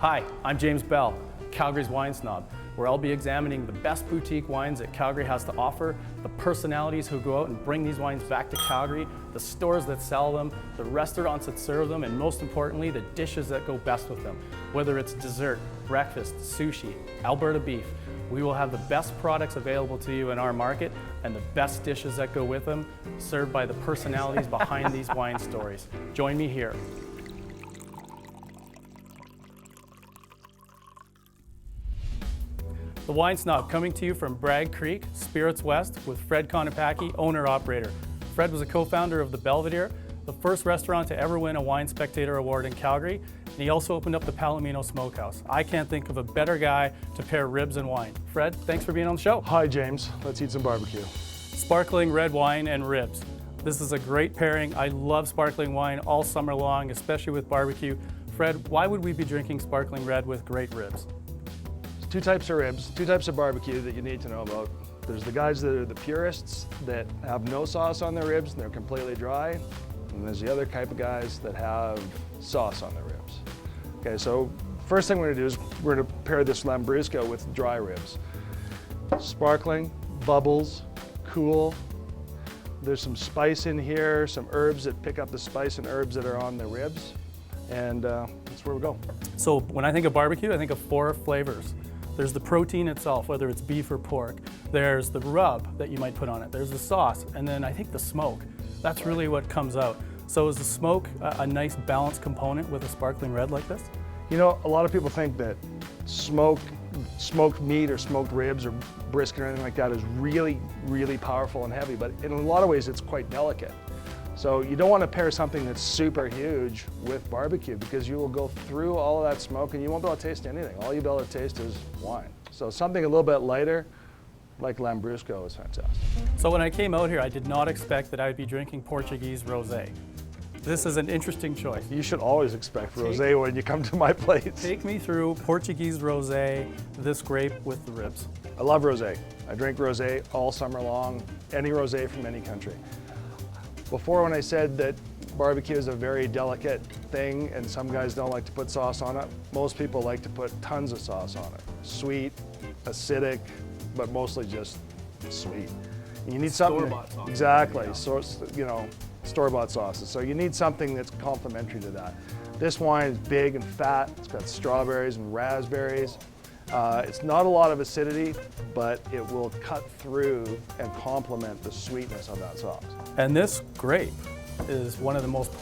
Hi, I'm James Bell, Calgary's Wine Snob, where I'll be examining the best boutique wines that Calgary has to offer, the personalities who go out and bring these wines back to Calgary, the stores that sell them, the restaurants that serve them, and most importantly, the dishes that go best with them. Whether it's dessert, breakfast, sushi, Alberta beef, we will have the best products available to you in our market and the best dishes that go with them, served by the personalities behind these wine stories. Join me here. The Wine Snob, coming to you from Bragg Creek, Spirits West, with Fred Konopacki, owner-operator. Fred was a co-founder of the Belvedere, the first restaurant to ever win a Wine Spectator Award in Calgary, and he also opened up the Palomino Smokehouse. I can't think of a better guy to pair ribs and wine. Fred, thanks for being on the show. Hi, James. Let's eat some barbecue. Sparkling red wine and ribs. This is a great pairing. I love sparkling wine all summer long, especially with barbecue. Fred, why would we be drinking sparkling red with great ribs? Two types of ribs, two types of barbecue that you need to know about. There's the guys that are the purists that have no sauce on their ribs and they're completely dry. And there's the other type of guys that have sauce on their ribs. Okay, so first thing we're gonna do is we're gonna pair this Lambrusco with dry ribs. Sparkling, bubbles, cool. There's some spice in here, some herbs that pick up the spice and herbs that are on the ribs. And that's where we go. So when I think of barbecue, I think of 4 flavors. There's the protein itself, whether it's beef or pork. There's the rub that you might put on it. There's the sauce, and then I think the smoke. That's really what comes out. So is the smoke a nice balanced component with a sparkling red like this? You know, a lot of people think that smoked meat or smoked ribs or brisket or anything like that is really, really powerful and heavy, but in a lot of ways it's quite delicate. So you don't want to pair something that's super huge with barbecue because you will go through all of that smoke and you won't be able to taste anything. All you'll be able to taste is wine. So something a little bit lighter, like Lambrusco, is fantastic. So when I came out here, I did not expect that I would be drinking Portuguese rosé. This is an interesting choice. You should always expect rosé when you come to my place. Take me through Portuguese rosé, this grape with the ribs. I love rosé. I drink rosé all summer long, any rosé from any country. Before, when I said that barbecue is a very delicate thing and some guys don't like to put sauce on it, most people like to put tons of sauce on it. Sweet, acidic, but mostly just sweet. And you need something. Store-bought sauce. Exactly, Yeah. so, you know, store-bought sauces. So you need something that's complementary to that. This wine is big and fat. It's got strawberries and raspberries. It's not a lot of acidity, but it will cut through and complement the sweetness of that sauce. And this grape is one of the most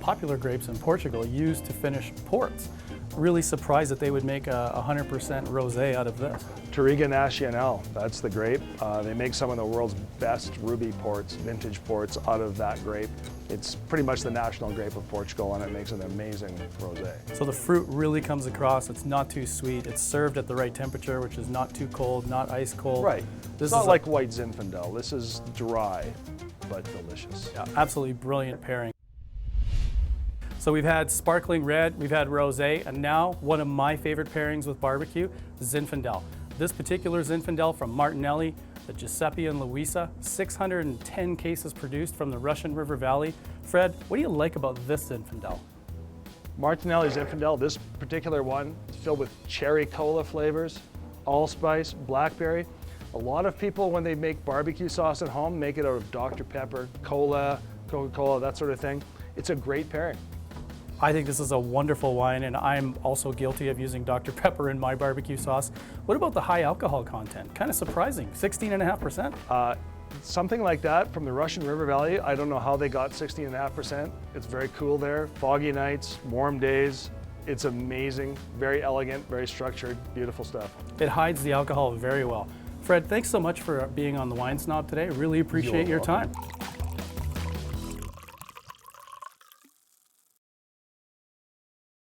popular grapes in Portugal, used to finish ports. Really surprised that they would make a 100% rosé out of this. Touriga Nacional, that's the grape. They make some of the world's best ruby ports, vintage ports, out of that grape. It's pretty much the national grape of Portugal, and it makes an amazing rosé. So the fruit really comes across. It's not too sweet. It's served at the right temperature, which is not too cold, not ice cold. Right. This It's not is like white Zinfandel. This is dry, but delicious. Yeah, absolutely brilliant pairing. So we've had sparkling red, we've had rosé, and now one of my favorite pairings with barbecue, Zinfandel. This particular Zinfandel from Martinelli, the Giuseppe and Luisa, 610 cases produced from the Russian River Valley. Fred, what do you like about this Zinfandel? Martinelli Zinfandel, this particular one, is filled with cherry cola flavors, allspice, blackberry. A lot of people, when they make barbecue sauce at home, make it out of Dr. Pepper, cola, Coca-Cola, that sort of thing. It's a great pairing. I think this is a wonderful wine, and I'm also guilty of using Dr. Pepper in my barbecue sauce. What about the high alcohol content? Kind of surprising, 16.5%? Something like that from the Russian River Valley. I don't know how they got 16.5%. It's very cool there, foggy nights, warm days. It's amazing, very elegant, very structured, beautiful stuff. It hides the alcohol very well. Fred, thanks so much for being on the Wine Snob today. Really appreciate your time.